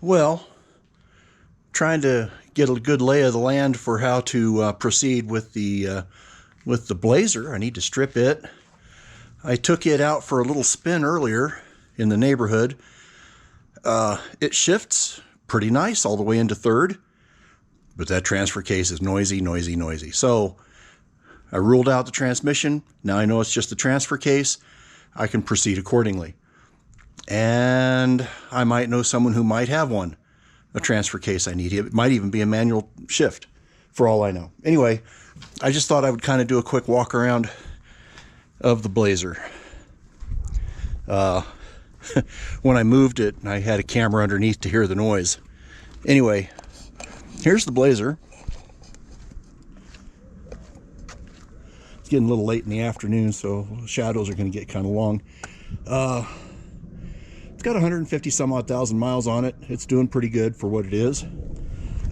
Well, trying to get a good lay of the land for how to proceed with the Blazer. I need to strip it. I took it out for a little spin earlier in the neighborhood. It shifts pretty nice all the way into third, but that transfer case is noisy, noisy, noisy. So I ruled out the transmission. Now I know it's just the transfer case. I can proceed accordingly. And I might know someone who might have one, a transfer case I need. It might even be a manual shift, for all I know. Anyway, I just thought I would kind of do a quick walk around of the Blazer. When I moved it, I had a camera underneath to hear the noise. Anyway, here's the Blazer. It's getting a little late in the afternoon, so shadows are going to get kind of long. It's got 150 some odd thousand miles on it. It's doing pretty good for what it is.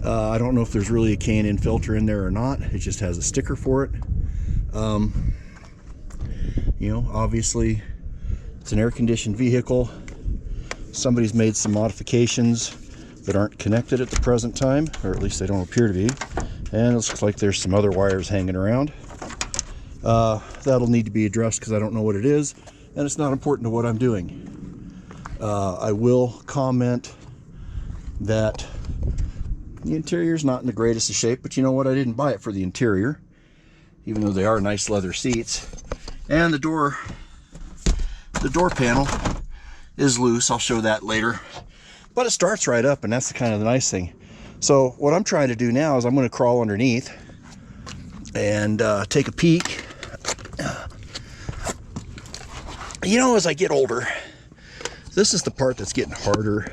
I don't know if there's really a K&N filter in there or not. It just has a sticker for it. You know, obviously it's an air-conditioned vehicle. Somebody's made some modifications that aren't connected at the present time, or at least they don't appear to be. And it looks like there's some other wires hanging around. That'll need to be addressed because I don't know what it is, and it's not important to what I'm doing. I will comment that the interior is not in the greatest of shape, but you know what? I didn't buy it for the interior, even though they are nice leather seats. And the door panel is loose. I'll show that later. But it starts right up, and that's the kind of the nice thing. So what I'm trying to do now is I'm going to crawl underneath and take a peek. You know, as I get older, this is the part that's getting harder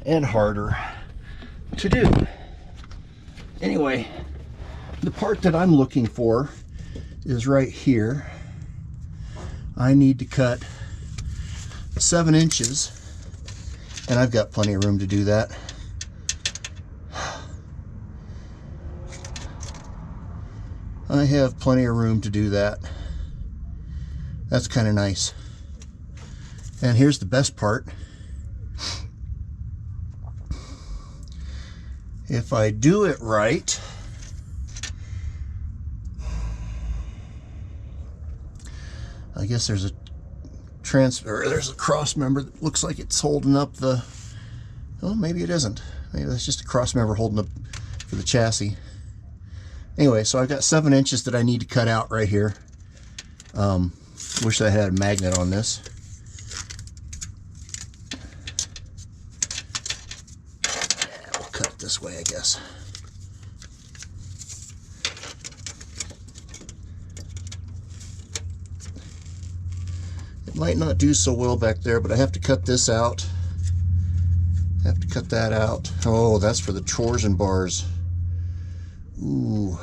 and harder to do. Anyway, the part that I'm looking for is right here. I need to cut 7 inches, and I've got plenty of room to do that. I have plenty of room to do that. That's kind of nice. And here's the best part. If I do it right, I guess there's a there's a cross member that looks like it's holding up the, oh, maybe it isn't. Maybe that's just a cross member holding up for the chassis. Anyway, so I've got 7 inches that I need to cut out right here. Wish I had a magnet on this. We'll cut it this way, I guess. It might not do so well back there, but I have to cut this out. I have to cut that out. Oh, that's for the torsion bars. Ooh.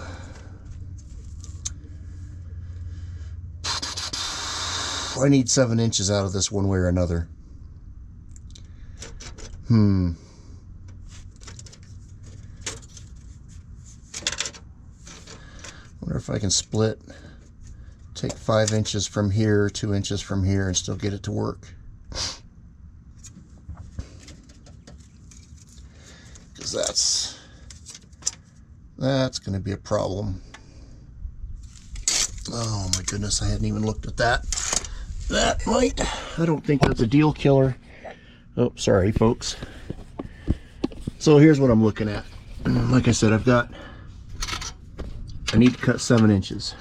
I need 7 inches out of this one way or another. Wonder if I can split, take 5 inches from here, 2 inches from here, and still get it to work. Because that's going to be a problem. Oh my goodness, I hadn't even looked at that. That might, I don't think that's a deal killer. Oh, sorry folks. So here's what I'm looking at. Like I said, I need to cut 7 inches.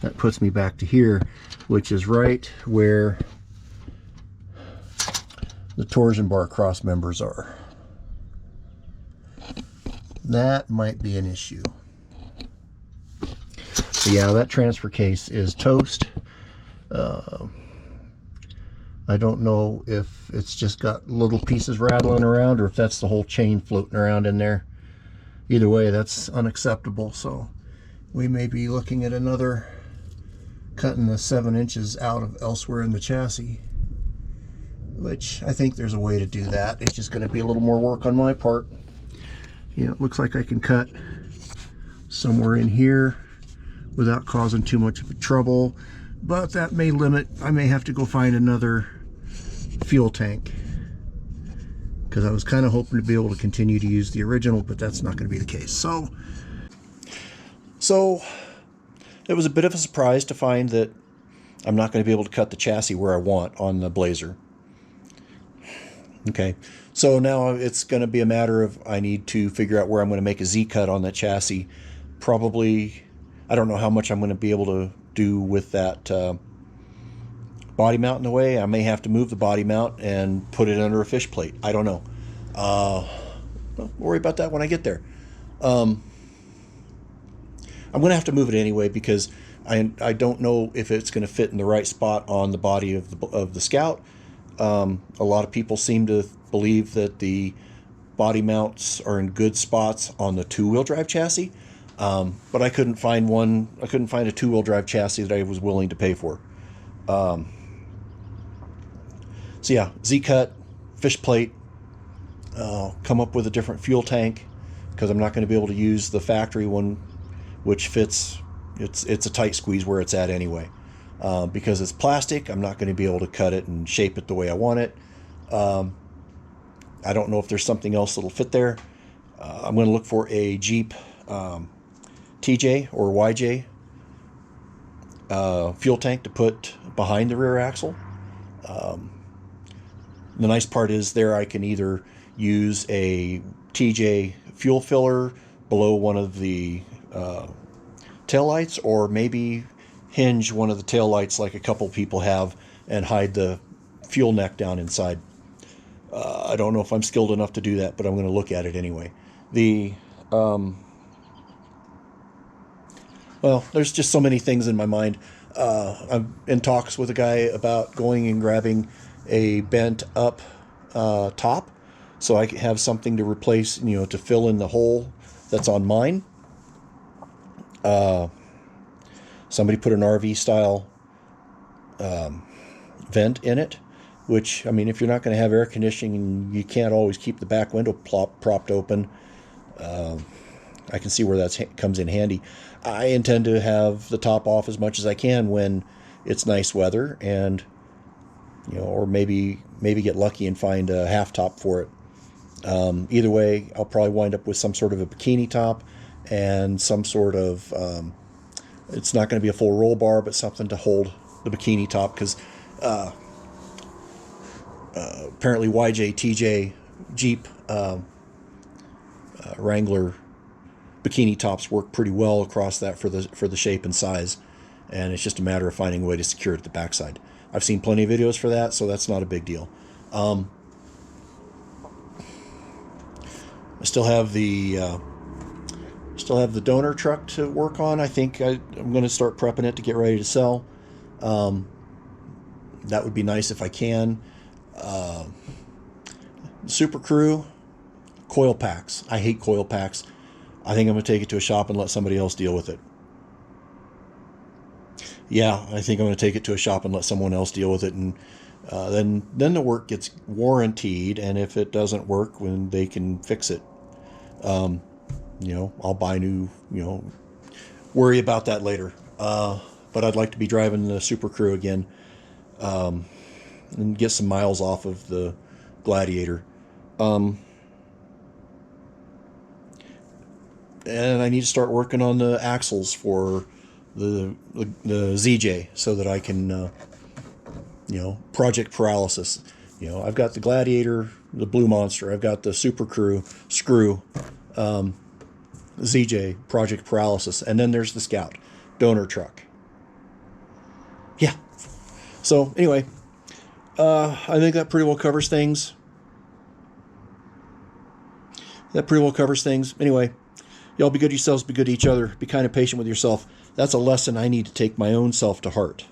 That puts me back to here, which is right where the torsion bar cross members are. That might be an issue. So yeah, that transfer case is toast. I don't know if it's just got little pieces rattling around or if that's the whole chain floating around in there. Either way, that's unacceptable. So we may be looking at another cutting the 7 inches out of elsewhere in the chassis, which I think there's a way to do that. It's just going to be a little more work on my part. Yeah, it looks like I can cut somewhere in here without causing too much of a trouble, but that may limit, I may have to go find another fuel tank because I was kind of hoping to be able to continue to use the original, but that's not going to be the case. So it was a bit of a surprise to find that I'm not going to be able to cut the chassis where I want on the Blazer. Okay, so now it's going to be a matter of I need to figure out where I'm going to make a Z-cut on that chassis. Probably, I don't know how much I'm going to be able to do with that body mount in the way. I may have to move the body mount and put it under a fish plate. I don't know. Don't worry about that when I get there. I'm going to have to move it anyway because I don't know if it's going to fit in the right spot on the body of the Scout. A lot of people seem to believe that the body mounts are in good spots on the two-wheel drive chassis, but I couldn't find one. I couldn't find a two-wheel drive chassis that I was willing to pay for. So yeah, Z-cut, fish plate, come up with a different fuel tank because I'm not going to be able to use the factory one, which fits. It's a tight squeeze where it's at anyway. Because it's plastic, I'm not going to be able to cut it and shape it the way I want it. I don't know if there's something else that'll fit there. I'm going to look for a Jeep TJ or YJ fuel tank to put behind the rear axle. The nice part is there I can either use a TJ fuel filler below one of the taillights, or maybe hinge one of the taillights like a couple people have and hide the fuel neck down inside. I don't know if I'm skilled enough to do that, but I'm going to look at it anyway. Well, there's just so many things in my mind. I'm in talks with a guy about going and grabbing a bent up top so I can have something to replace, to fill in the hole that's on mine. Somebody put an RV style vent in it, which, I mean, if you're not going to have air conditioning, you can't always keep the back window propped open. I can see where that comes in handy. I intend to have the top off as much as I can when it's nice weather, and or maybe get lucky and find a half top for it. Either way, I'll probably wind up with some sort of a bikini top and some sort of it's not going to be a full roll bar, but something to hold the bikini top, because apparently YJ, TJ, Jeep, Wrangler bikini tops work pretty well across that for the shape and size, and it's just a matter of finding a way to secure it at the backside. I've seen plenty of videos for that, so that's not a big deal. I still have the donor truck to work on. I think I'm going to start prepping it to get ready to sell. That would be nice if I can. Super Crew, coil packs. I hate coil packs. I think I'm going to take it to a shop and let somebody else deal with it. Yeah, I think I'm going to take it to a shop and let someone else deal with it, and then the work gets warrantied, and if it doesn't work, then they can fix it. I'll buy new, worry about that later. But I'd like to be driving the Super Crew again, and get some miles off of the Gladiator. And I need to start working on the axles for the ZJ so that I can, project paralysis. I've got the Gladiator, the Blue Monster. I've got the Super Crew, Screw, ZJ, project paralysis. And then there's the Scout, donor truck. Yeah. So anyway, I think that pretty well covers things. Anyway, y'all be good to yourselves, be good to each other, be kind of patient with yourself. That's a lesson I need to take my own self to heart.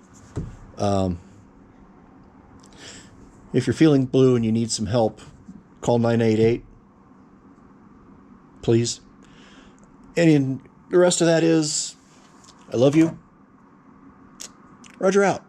If you're feeling blue and you need some help, call 988, please. And the rest of that is, I love you. Roger out.